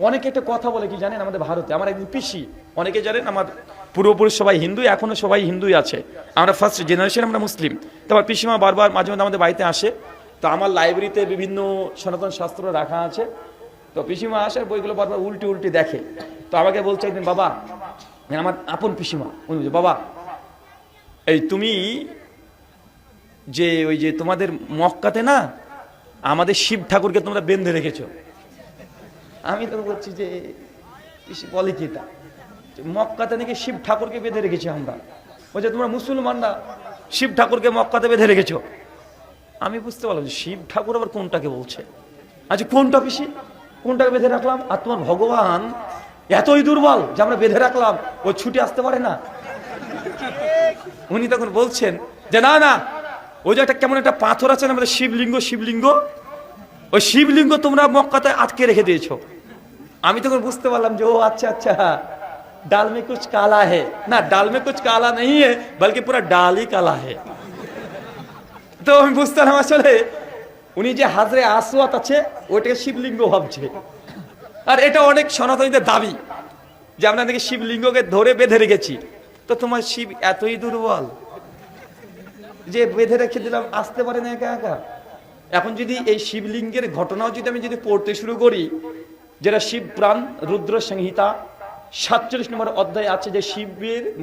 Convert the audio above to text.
অনেকে একটা কথা বলে কি জানেন, আমাদের ভারতে আমার একদিন পিসি, অনেকে জানেন আমার পূর্বপুরুষ সবাই হিন্দু, এখনো সবাই হিন্দুই আছে, আমরা ফার্স্ট জেনারেশন, আমরা মুসলিম। তো আমার পিসিমা বারবার মাঝে মধ্যে আমাদের বাড়িতে আসে, তো আমার লাইব্রেরিতে বিভিন্ন সনাতন শাস্ত্র রাখা আছে, তো পিসিমা আসে বইগুলো বারবার উল্টে উল্টে দেখে। তো আমাকে বলছে একদিন, বাবা, আমার আপন পিসিমা, উনি বলছে, বাবা এই তুমি যে ওই যে তোমাদের মক্কাতে না আমাদের শিব ঠাকুরকে তোমরা বেঁধে রেখেছো। আমি তো বলছি যে পিসি বলে কি তা, মক্কাতে নাকি শিব ঠাকুরকে বেঁধে রেখেছি আমরা। বলছে তোমরা মুসলমানরা শিব ঠাকুরকে মক্কাতে বেঁধে রেখেছো। আমি বুঝতে পারলাম যে শিব ঠাকুর আবার কোনটাকে বলছে। আচ্ছা কোনটা পিসি, কোনটাকে বেঁধে রাখলাম? আর তোমার ভগবান এতই দুর্বল যে আমরা বেঁধে রাখলাম, ও ছুটে আসতে পারে না? উনি তখন বলছেন যে না না, ওই যে একটা কেমন একটা পাথর আছে না আমাদের শিবলিঙ্গ, শিবলিঙ্গ, ওই শিবলিঙ্গ তোমরা মক্কাতে আটকে রেখে দিয়েছো। আমি তখন বুঝতে পারলাম যে ও আচ্ছা আচ্ছা, ডাল মে কুছ কালা হে। না, ডাল মে কুছ কালা নেই হে, বলকি পুরা ডাল ই কালা হে। তো আমি বুঝতে পারলাম আসলে উনি যে হাজরে আসওয়াত আছে ওইটাকে শিবলিঙ্গ ভাবছে। আর এটা অনেক সনাতনীদের দাবি যে আমরা নাকি শিবলিঙ্গকে ধরে বেঁধে রেখেছি। তো তোমার শিব এতই দুর্বল যে বেঁধে রেখে দিলাম, আসতে পারে না একা একা? এখন যদি এই শিবলিঙ্গের ঘটনাও যদি আমি পড়তে শুরু করি, যেটা শিব পুরাণ রুদ্র সংহিতা 47 নম্বর অধ্যায় আছে, যে শিবের